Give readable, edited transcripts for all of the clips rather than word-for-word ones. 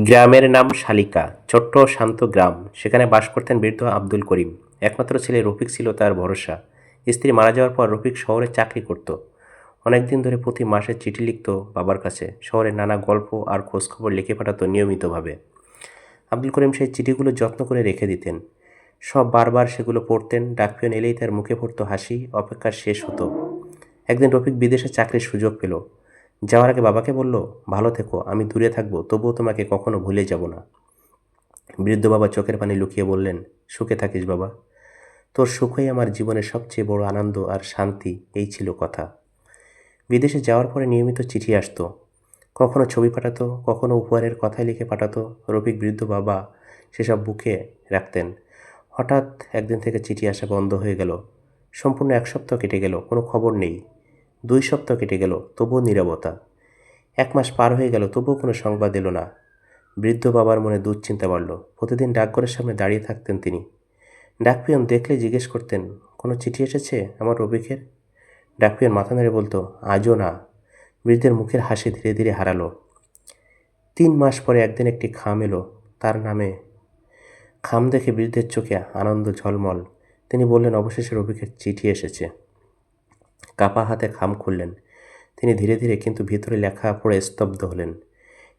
গ্রামের নাম শালিকা। ছোট্ট শান্ত গ্রাম। সেখানে বাস করতেন বৃদ্ধ আব্দুল করিম। একমাত্র ছেলে রফিক ছিল তার ভরসা। স্ত্রী মারা যাওয়ার পর রফিক শহরে চাকরি করত। অনেকদিন ধরে প্রতি মাসে চিঠি লিখত বাবার কাছে। শহরের নানা গল্প আর খোঁজখবর লিখে পাঠাতো নিয়মিতভাবে। আব্দুল করিম সেই চিঠিগুলো যত্ন করে রেখে দিতেন। সব বারবার সেগুলো পড়তেন। ডাকপিয়ন এলেই তার মুখে পড়তো হাসি। অপেক্ষা শেষ হতো। একদিন রফিক বিদেশে চাকরির সুযোগ পেল। যাওয়ার আগে বাবাকে বলল, ভালো থেকো, আমি দূরে থাকবো, তবুও তোমাকে কখনো ভুলে যাব না। বৃদ্ধ বাবা চোখের পানি লুকিয়ে বললেন, সুখে থাকিস বাবা। তোর সুখই আমার জীবনের সবচেয়ে বড় আনন্দ আর শান্তি। এই ছিল কথা। বিদেশে যাওয়ার পরে নিয়মিত চিঠি আসতো। কখনো ছবি পাঠাতো, কখনো উপহারের কথা লিখে পাঠাতো। রফিক বৃদ্ধ বাবা সেসব বুকে রাখতেন। হঠাৎ একদিন থেকে চিঠি আসা বন্ধ হয়ে গেল। সম্পূর্ণ 1 সপ্তাহ কেটে গেল, কোনো খবর নেই। 2 সপ্তাহ কেটে গেল, তবুও নীরবতা। 1 মাস পার হয়ে গেল, তবুও কোনো সংবাদ এলো না। বৃদ্ধ বাবার মনে দুশ্চিন্তা বাড়ল। প্রতিদিন ডাকঘরের সামনে দাঁড়িয়ে থাকতেন তিনি। ডাকপিয়ন দেখলে জিজ্ঞেস করতেন, কোনো চিঠি এসেছে আমার রফিকের? ডাকপিয়ন মাথা নেড়ে বলতো, আজও না। বৃদ্ধের মুখের হাসি ধীরে ধীরে হারালো। 3 মাস পরে একদিন একটি খাম এলো তার নামে। খাম দেখে বৃদ্ধের চোখে আনন্দ ঝলমল। তিনি বললেন, অবশেষে রফিকের চিঠি এসেছে। কাপা হাতে খাম খুললেন। তিনি ধীরে ধীরে কিন্তু ভিতরে লেখা পড়ে স্তব্ধ হলেন।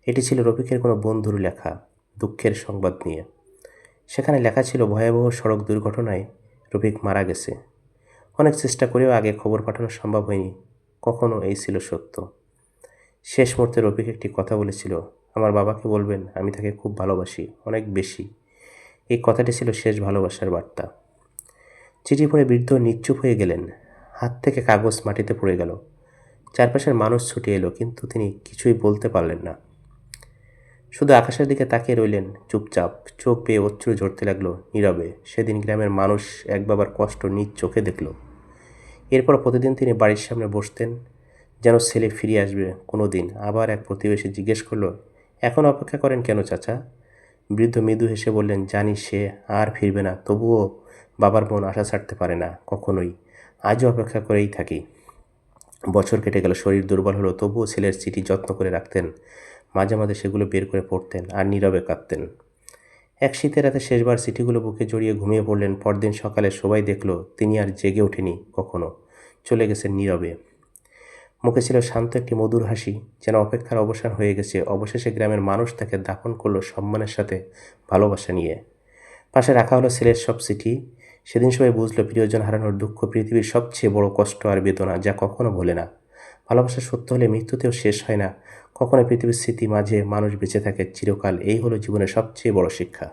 এটি ছিল রফিকের কোনো বন্ধুর লেখা, দুঃখের সংবাদ নিয়ে। সেখানে লেখা ছিল, ভয়াবহ সড়ক দুর্ঘটনায় রফিক মারা গেছে। অনেক চেষ্টা করেও আগে খবর পাঠানো সম্ভব হয়নি। কখনো এই ছিল সত্য। শেষ মুহূর্তে রফিক একটি কথা বলেছিল, আমার বাবাকে বলবেন আমি তাকে খুব ভালোবাসি, অনেক বেশি। এই কথাটি ছিল শেষ ভালোবাসার বার্তা। চিঠি পড়ে বৃদ্ধ নিশ্চুপ হয়ে গেলেন। হাত থেকে কাগজ মাটিতে পড়ে গেল। চারপাশের মানুষ ছুটে এলো, কিন্তু তিনি কিছুই বলতে পারলেন না। শুধু আকাশের দিকে তাকিয়ে রইলেন চুপচাপ। চোখ বেয়ে অশ্রু ঝরতে লাগলো নীরবে। সেদিন গ্রামের মানুষ এক বাবার কষ্ট নিজ চোখে দেখল। এরপর প্রতিদিন তিনি বাড়ির সামনে বসতেন, যেন ছেলে ফিরে আসবে কোনো দিন। আবার এক প্রতিবেশী জিজ্ঞেস করলো, এখন অপেক্ষা করেন কেন চাচা? বৃদ্ধ মৃদু হেসে বললেন, জানি সে আর ফিরবে না, তবুও বাবার মন আশা ছাড়তে পারে না কখনোই। আজও অপেক্ষা করেই থাকি। বছর কেটে গেল, শরীর দুর্বল হলো, তবুও ছেলের চিঠি যত্ন করে রাখতেন। মাঝে মাঝে সেগুলো বের করে পড়তেন আর নীরবে কাঁদতেন। এক শীতের রাতে শেষবার চিঠিগুলো বুকে জড়িয়ে ঘুমিয়ে পড়লেন। পরদিন সকালে সবাই দেখল তিনি আর জেগে ওঠেনি কখনো, চলে গেছেন নীরবে। মুখে ছিল শান্ত একটি মধুর হাসি, যেন অপেক্ষার অবসান হয়ে গেছে। অবশেষে গ্রামের মানুষ তাকে দাফন করলো সম্মানের সাথে, ভালোবাসা নিয়ে। পাশে রাখা হলো ছেলের সব চিঠি। সেদিন সবাই বুঝলো প্রিয়জন হারানোর দুঃখ পৃথিবীর সবচেয়ে বড় কষ্ট আর বেদনা, যা কখনো ভোলে না। ভালোবাসা সত্য হলে মৃত্যুতেও শেষ হয় না। কখনো পৃথিবীর স্মৃতি মাঝে মানুষ বেঁচে থাকে চিরকাল। এই হলো জীবনের সবচেয়ে বড় শিক্ষা।